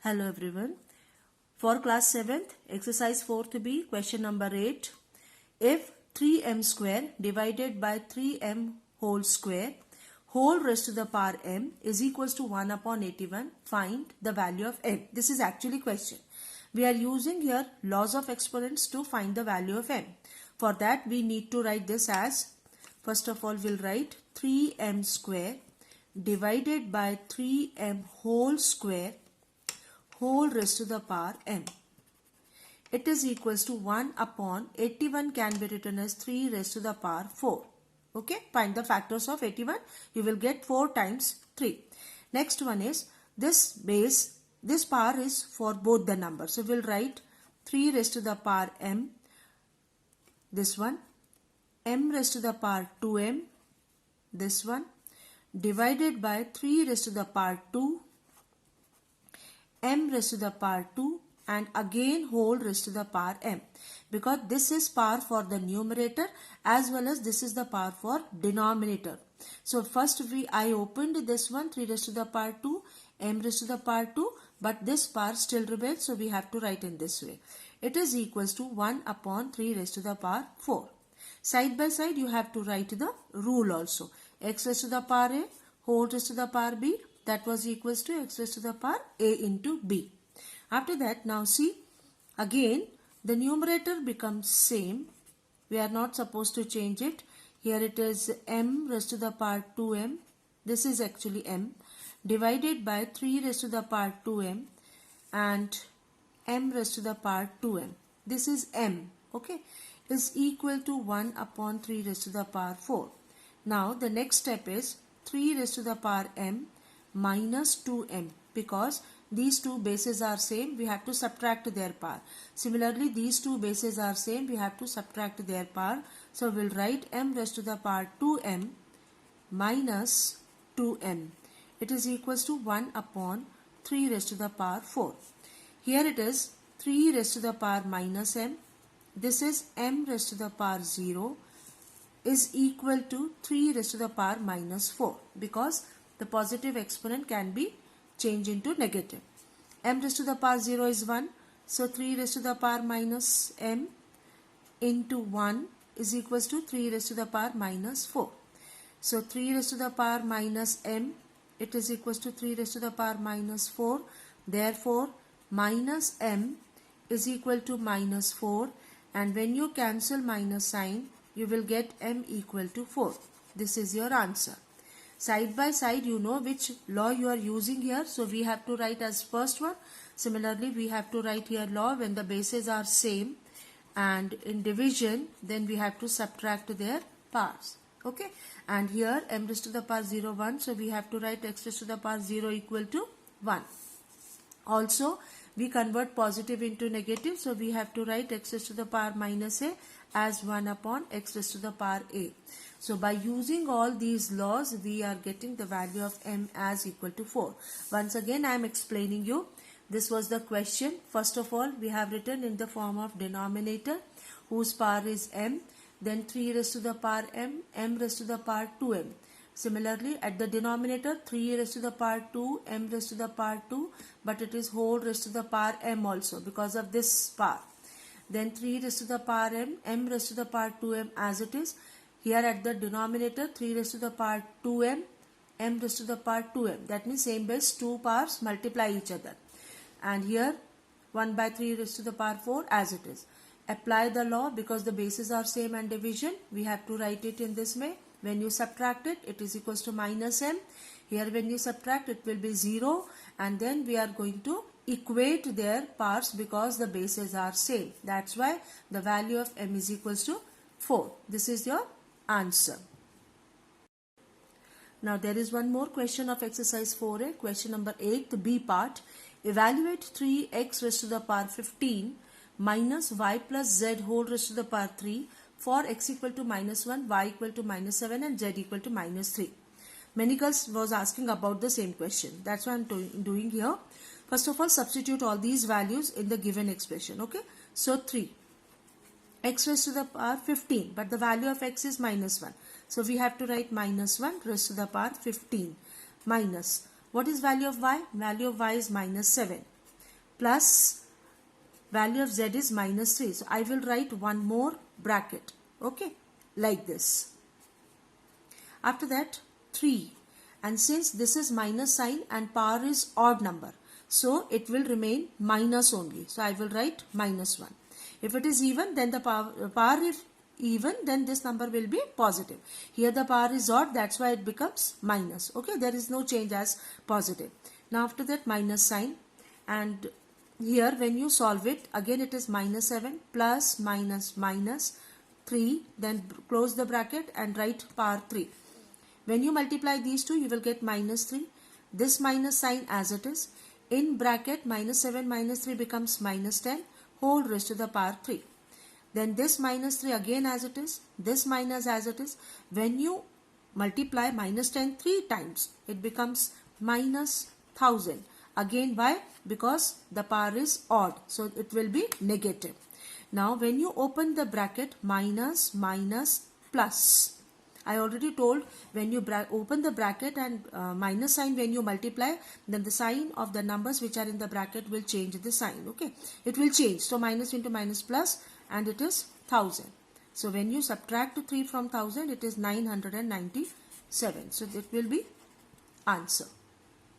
Hello everyone. For class 7th, exercise 4th B, question number 8. If 3m square divided by 3m whole square whole raised to the power m is equals to 1 upon 81, find the value of m. This is actually question. We are using here laws of exponents to find the value of m. For that we need to write this as, first of all we'll write 3m square divided by 3m whole square whole raised to the power m. It is equals to 1 upon 81 can be written as 3 raised to the power 4. Okay, find the factors of 81. You will get 4 times 3. Next one is this power is for both the numbers. So we'll write 3 raised to the power m, this one, m raised to the power 2m, this one, divided by 3 raised to the power 2, m raised to the power 2, and again whole raised to the power m, because this is power for the numerator as well as this is the power for denominator. So first I opened this one 3 raised to the power 2, m raised to the power 2, but this power still remains, so we have to write in this way. It is equals to 1 upon 3 raised to the power 4. Side by side you have to write the rule also. X raised to the power a whole raised to the power b, that was equals to x raised to the power a into b. After that, now see, again the numerator becomes same. We are not supposed to change it. Here it is m raised to the power 2m. This is actually m, divided by 3 raised to the power 2m and m raised to the power 2m. This is m, okay, is equal to 1 upon 3 raised to the power 4. Now the next step is 3 raised to the power m minus 2m, because these two bases are same, we have to subtract their power. Similarly, these two bases are same, we have to subtract their power. So we'll write m raised to the power 2m minus 2m. It is equals to 1 upon 3 raised to the power 4. Here it is 3 raised to the power minus m. This is m raised to the power 0 is equal to 3 raised to the power minus 4, because the positive exponent can be changed into negative. M raised to the power 0 is 1. So 3 raised to the power minus m into 1 is equals to 3 raised to the power minus 4. So 3 raised to the power minus m, it is equals to 3 raised to the power minus 4. Therefore, minus m is equal to minus 4. And when you cancel minus sign, you will get m equal to 4. This is your answer. Side by side you know which law you are using here, so we have to write as first one. Similarly, we have to write here law when the bases are same, and in division then we have to subtract their powers. Okay, and here m raised to the power 0 1, so we have to write x raised to the power 0 equal to 1. Also we convert positive into negative, so we have to write x raised to the power minus a as 1 upon x raised to the power a. So by using all these laws, we are getting the value of m as equal to 4. Once again I am explaining you. This was the question. First of all, we have written in the form of denominator whose power is m, then 3 raised to the power m, m raised to the power 2m. Similarly, at the denominator 3 raised to the power 2, m raised to the power 2, but it is whole raised to the power m also because of this power. Then 3 raised to the power m, m raised to the power 2m as it is. Here at the denominator 3 raised to the power 2m, m raised to the power 2m. That means same base, two powers multiply each other. And here 1 by 3 raised to the power 4 as it is. Apply the law because the bases are same and division. We have to write it in this way. When you subtract it, it is equals to minus m. Here when you subtract, it will be 0. And then we are going to equate their powers because the bases are same. That's why the value of m is equals to 4. This is your answer. Now there is one more question of exercise 4a, question number 8, the B part. Evaluate 3x raised to the power 15 minus y plus z whole raised to the power 3 for x equal to minus 1, y equal to minus 7 and z equal to minus 3. Many girls was asking about the same question. That's what I am doing here. First of all, substitute all these values in the given expression. Okay. So 3. X raised to the power 15, but the value of x is minus 1. So we have to write minus 1 raised to the power 15 minus. What is value of y? Value of y is minus 7. plus value of z is minus 3. So I will write one more bracket. Okay, like this. After that 3, and since this is minus sign and power is odd number, so it will remain minus only. So I will write minus 1. If it is even, then the power is even, then this number will be positive. Here the power is odd, that's why it becomes minus. Okay, there is no change as positive. Now after that minus sign, and here when you solve it, again it is minus 7 plus minus minus 3, then close the bracket and write power 3. When you multiply these two, you will get minus 3. This minus sign as it is. In bracket, minus 7 minus 3 becomes minus 10, whole raised to the power 3. Then this minus 3 again as it is. This minus as it is. When you multiply minus 10 3 times, it becomes minus 1000. Again, why? Because the power is odd. So it will be negative. Now when you open the bracket, minus minus plus. I already told, when you open the bracket and minus sign, when you multiply, then the sign of the numbers which are in the bracket will change the sign. Okay, it will change. So minus into minus plus, and it is 1000. So when you subtract 3 from 1000, it is 997. So it will be answer.